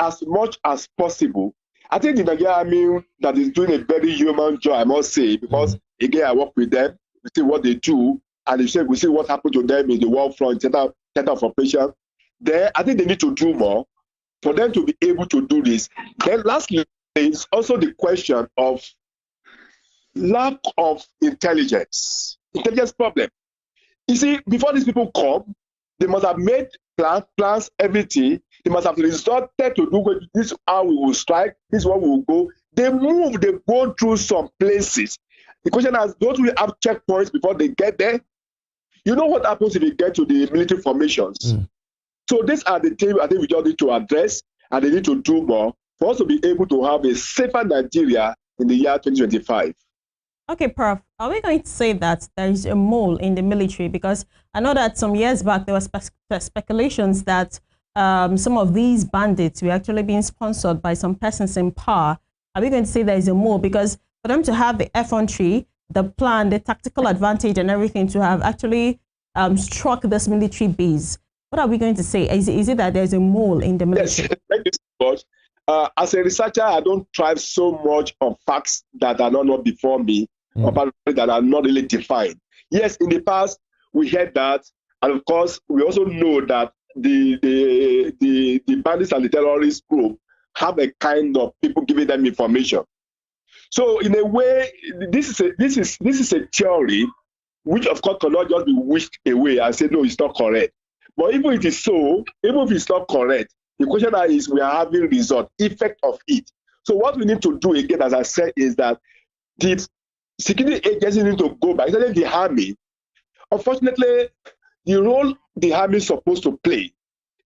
as much as possible. I think the Nigerian Army that is doing a very human job, I must say, because again, I work with them, we see what they do, and we see what happened to them in the war front, theater of operation. Then I think they need to do more for them to be able to do this. Then lastly, is also the question of lack of intelligence problem. You see, before these people come, they must have made plans, everything. They must have resorted to do this, how we will strike, this is what we will go. They move, they go through some places. The question is, don't we have checkpoints before they get there? You know what happens if you get to the military formations? So these are the things I think we just need to address, and they need to do more for us to be able to have a safer Nigeria in the year 2025. Okay, Prof, are we going to say that there is a mole in the military? Because I know that some years back there was speculations that some of these bandits were actually being sponsored by some persons in power. Are we going to say there is a mole? Because for them to have the effrontery, the plan, the tactical advantage and everything to have actually struck this military base, what are we going to say? Is it that there's a mole in the military? Yes, thank you so much. As a researcher, I don't thrive so much on facts that are not before me, or that are not really defined. Yes, in the past, we heard that, and of course, we also know that the bandits and the terrorist group have a kind of people giving them information. So in a way, this is a theory which of course cannot just be wished away and say, no, it's not correct. But even if it is so, even if it's not correct, the question is we are having result, effect of it. So what we need to do again, as I said, is that the security agencies need to go back, especially the army. Unfortunately, the role the army is supposed to play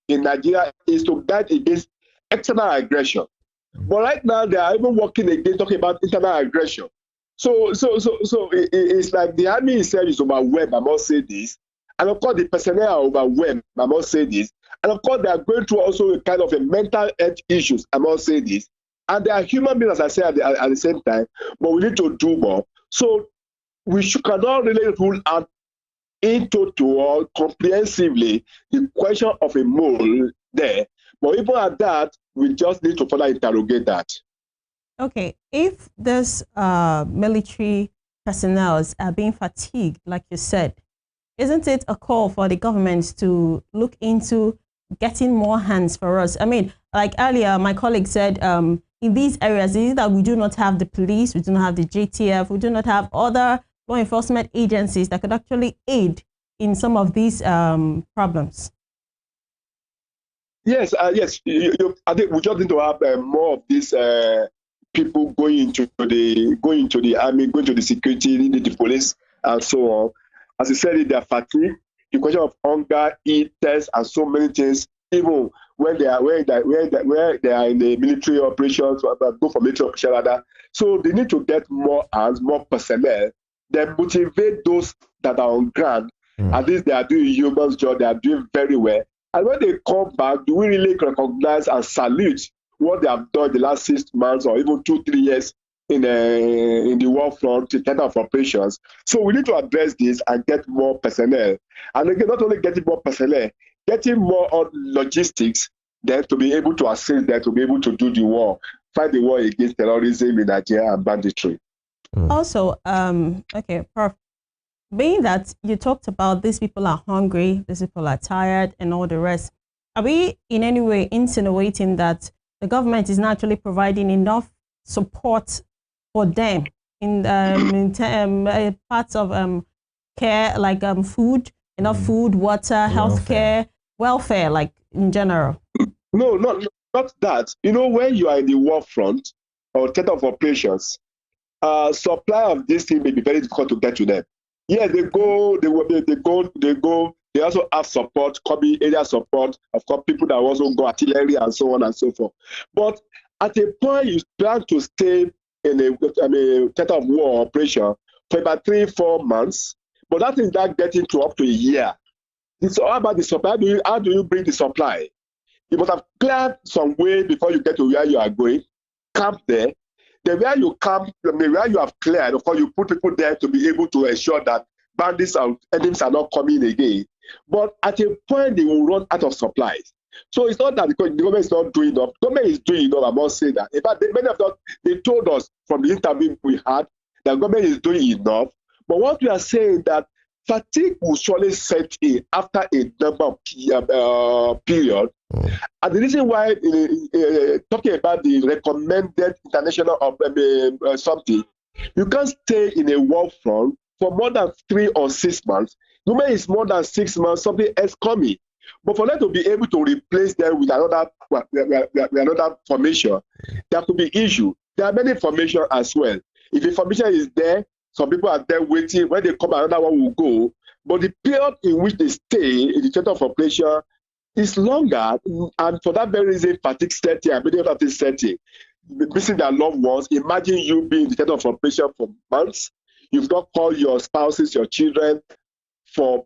in Nigeria is to guard against external aggression. But right now, they are even working against talking about internal aggression. So it's like the army itself is overwhelmed, I must say this. And of course, the personnel are overwhelmed, I must say this. And of course, they are going through also a kind of a mental health issues, I must say this. And they are human beings, as I said, at the same time, but we need to do more. So we cannot really rule out in total or comprehensively the question of a mole there. But even at that, we just need to further interrogate that. Okay, if this military personnel are being fatigued, like you said, isn't it a call for the government to look into getting more hands for us? I mean, like earlier, my colleague said, in these areas, is it that we do not have the police, we do not have the JTF, we do not have other law enforcement agencies that could actually aid in some of these problems? Yes, yes. I think we just need to have more of these people going into the army, going to the security, the police, and so on. As you said, they are fatigued. The question of hunger, eaters, and so many things. Even when they are in the military operations, go for military operation rather. So they need to get more hands, more personnel. Then motivate those that are on ground. At least they are doing human job. They are doing very well. And when they come back, do we really recognize and salute what they have done the last 6 months or even 2-3 years in the war front, in terms of operations? So we need to address this and get more personnel. And again, not only getting more personnel, getting more on logistics, then to be able to assist them, to be able to do the war, fight the war against terrorism in Nigeria and banditry. Also, okay, Prof, being that you talked about these people are hungry, these people are tired and all the rest, are we in any way insinuating that the government is not actually providing enough support for them in parts of care, like food, enough food, water, healthcare, welfare, like in general? No, not that. You know, when you are in the war front or theater of operations, supply of this thing may be very difficult to get to them. Yeah, they go. They also have support, coming area support, of course, people that also go artillery and so on and so forth. But at a point, you plan to stay in a theater of war operation for about 3-4 months, but that is not getting to up to a year. It's all about the supply. How do you bring the supply? You must have cleared some way before you get to where you are going, camp there. Then where you camp, where you have cleared, of course, you put people there to be able to ensure that bandits and enemies are not coming again. But at a point, they will run out of supplies. So it's not that the government is not doing enough. The government is doing enough, I must say that. In fact, many of them, they told us from the interview we had that the government is doing enough. But what we are saying that fatigue will surely set in after a number of period. And the reason why, talking about the recommended international of something, you can't stay in a war front for more than 3 or 6 months. No matter it's more than 6 months, something else coming. But for them to be able to replace them with another formation, there could be issue. There are many formations as well. If a formation is there, some people are there waiting. When they come, another one will go. But the period in which they stay in the theater of operation is longer, and for that very reason, fatigue setting and many other things setting, missing their loved ones. Imagine you being in the theater of operation for months. You've not called your spouses, your children for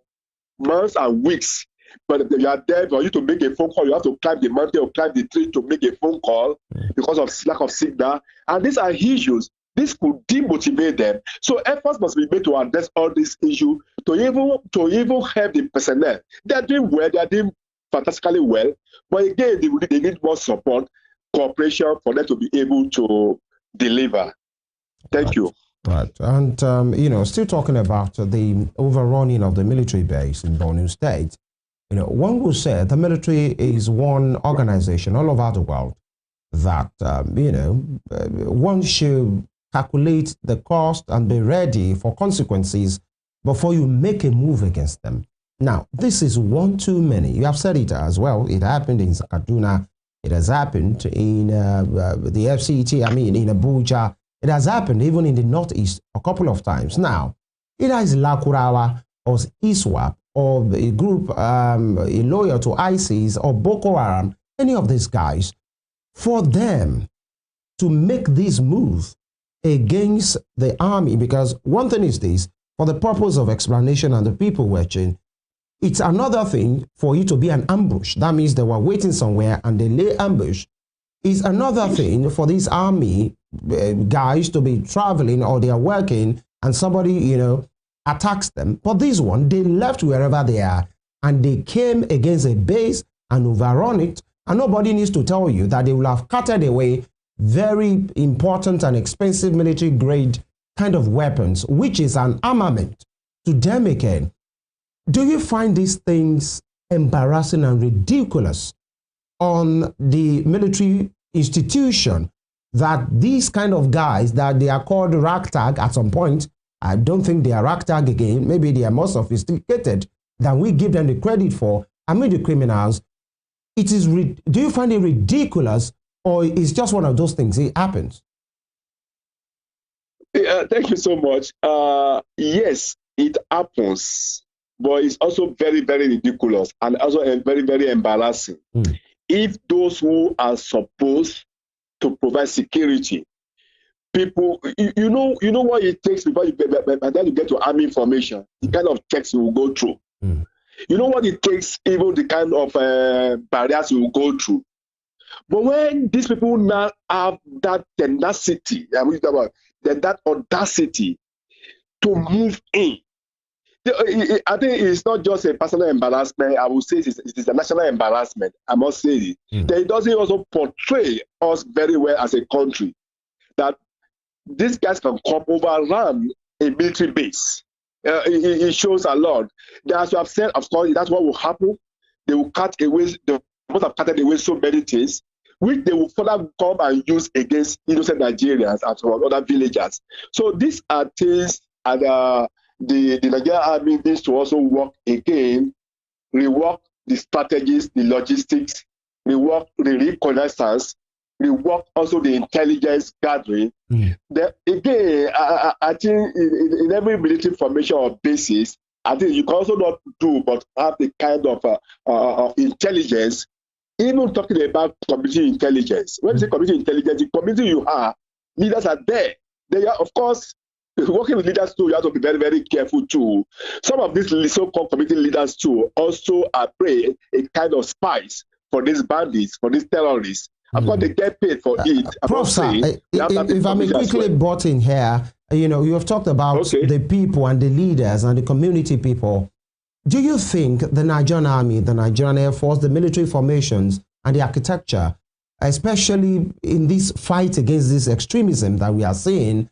months and weeks. But you are there for you to make a phone call. You have to climb the mountain or climb the tree to make a phone call because of lack of signal. And these are issues. This could demotivate them. So efforts must be made to address all these issues to even help the personnel. They are doing well. They are doing fantastically well. But again, they need more support, cooperation for them to be able to deliver. Thank you. Right. And, still talking about the overrunning of the military base in Borno State, one will say the military is one organization all over the world that, one should calculate the cost and be ready for consequences before you make a move against them. Now, this is one too many. You have said it as well. It happened in Kaduna. It has happened in the FCT, in Abuja. It has happened even in the Northeast a couple of times. Now, either it's Lakurawa or ISWAP or a group loyal to ISIS or Boko Haram, any of these guys, for them to make this move against the army, because one thing is this, for the purpose of explanation and the people watching, it's another thing for it to be an ambush. That means they were waiting somewhere and they lay ambush. It's another thing for these army guys to be traveling or they are working and somebody, attacks them. But this one, they left wherever they are and they came against a base and overrun it. And nobody needs to tell you that they will have carted away very important and expensive military grade kind of weapons, which is an armament to them again. Do you find these things embarrassing and ridiculous on the military institution that these kind of guys that they are called ragtag at some point, I don't think they are ragtag again, maybe they are more sophisticated than we give them the credit for, the criminals. Do you find it ridiculous, or it's just one of those things? It happens. Thank you so much. Yes, it happens, but it's also very, very ridiculous and also very, very embarrassing. If those who are supposed to provide security, people, you know what it takes before you get to army information, the kind of checks you will go through. You know what it takes, even the kind of barriers you will go through. But when these people now have that tenacity, that audacity to move in, I think it's not just a personal embarrassment. I would say it is a national embarrassment. I must say it. That it doesn't also portray us very well as a country. That these guys can come overrun a military base. It shows a lot. As you have said, of course, that's what will happen. They will cut away. They must have cut away so many things, which they will further come and use against innocent Nigerians and other villagers. So these are things that the Nigerian army needs to also work again, rework the strategies, the logistics, rework the reconnaissance, rework also the intelligence gathering. Again, I think in every military formation or basis, I think you can also not do but have the kind of intelligence. Even talking about community intelligence. When you say community intelligence, the community you are, leaders are there. They are, of course, working with leaders too, you have to be very, very careful too. Some of these so-called community leaders too also are a kind of spies for these bandits, for these terrorists. Of course, they get paid for it. Prof, sir, if I may quickly butt in here, you have talked about the people and the leaders and the community people. do you think the Nigerian Army, the Nigerian Air Force, the military formations, and the architecture, especially in this fight against this extremism that we are seeing,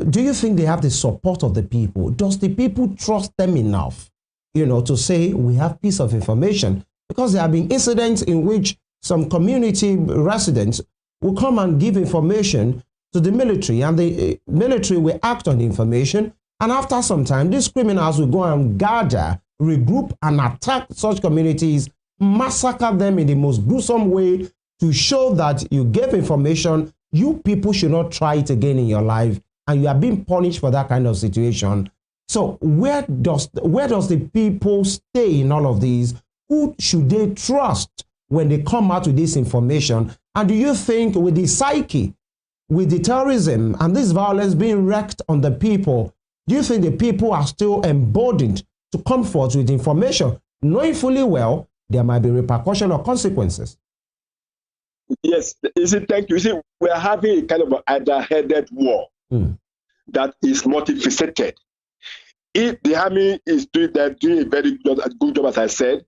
do you think they have the support of the people? Does the people trust them enough, to say we have piece of information? Because there have been incidents in which some community residents will come and give information to the military, and the military will act on the information. And after some time, these criminals will go and gather, regroup, and attack such communities, massacre them in the most gruesome way to show that you gave information. You people should not try it again in your life, and you are being punished for that kind of situation. So where does the people stay in all of these? Who should they trust when they come out with this information? And do you think with the psyche, with the terrorism and this violence being wreaked on the people, do you think the people are still emboldened to come forth with information, knowing fully well there might be repercussion or consequences? Yes, thank you. You see, we are having a kind of an either-headed war that is multifaceted. If the army is doing a very good job, as I said,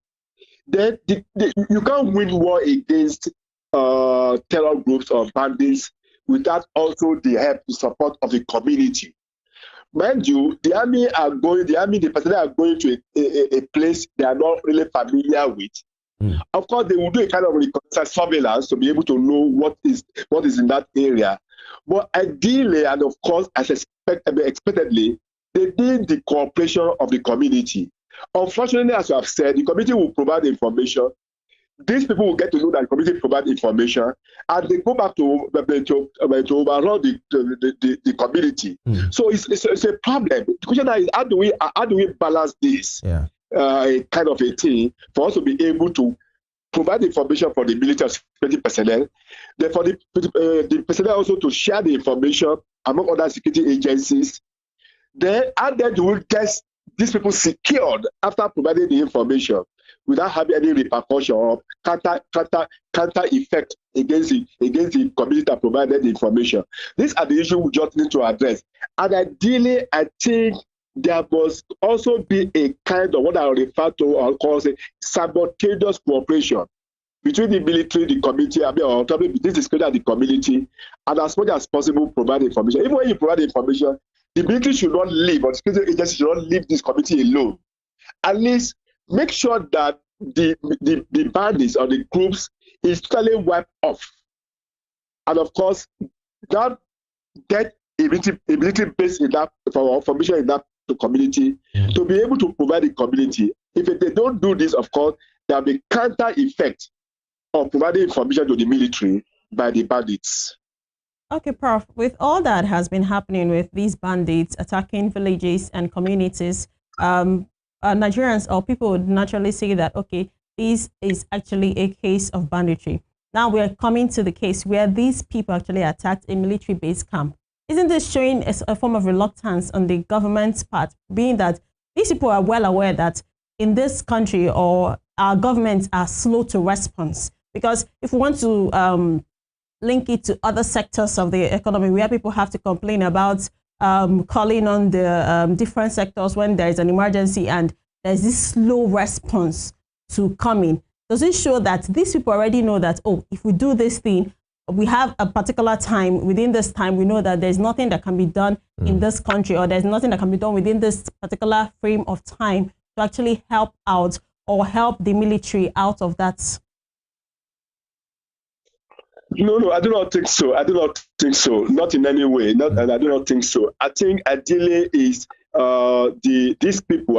then you can't win war against terror groups or bandits without also the help, the support of the community. Mind you, the personnel are going to a place they are not really familiar with. Of course, they will do a kind of surveillance to be able to know what is in that area. But ideally, and of course, as expectedly, they need the cooperation of the community. Unfortunately, as you have said, the community will provide information. These people will get to know that the community provide information, and they go back to overrun the community. So it's a problem. The question is, how do we balance this? Kind of a thing for us to be able to provide information for the military security personnel, then for the personnel also to share the information among other security agencies. Then you will get these people secured after providing the information without having any repercussion or counter effect against the community that provided the information. These are the issues we just need to address. And ideally, I think there must also be a kind of what I refer to or call simultaneous cooperation between the military, the community, or between the security and the community, and as much as possible provide information. Even when you provide information, the military should not leave, or the security agency should not leave this community alone. At least make sure that the bandits or the groups is totally wiped off. And of course, that get a military base in that for information in that community to be able to provide the community. If they don't do this, of course, there will be counter effect of providing information to the military by the bandits. Okay, Prof, with all that has been happening with these bandits attacking villages and communities, Nigerians or people would naturally say that, okay, this is actually a case of banditry. Now we're coming to the case where these people actually attacked a military-based camp. Isn't this showing a form of reluctance on the government's part, being that these people are well aware that in this country or our governments are slow to response? Because if we want to link it to other sectors of the economy where people have to complain about calling on the different sectors when there is an emergency and there's this slow response to coming, does it show that these people already know that, oh, if we do this thing, we have a particular time, within this time, we know that there's nothing that can be done in this country, or there's nothing that can be done within this particular frame of time to actually help out or help the military out of that? No, I do not think so. I do not think so. Not in any way. I do not think so. I think ideally is these people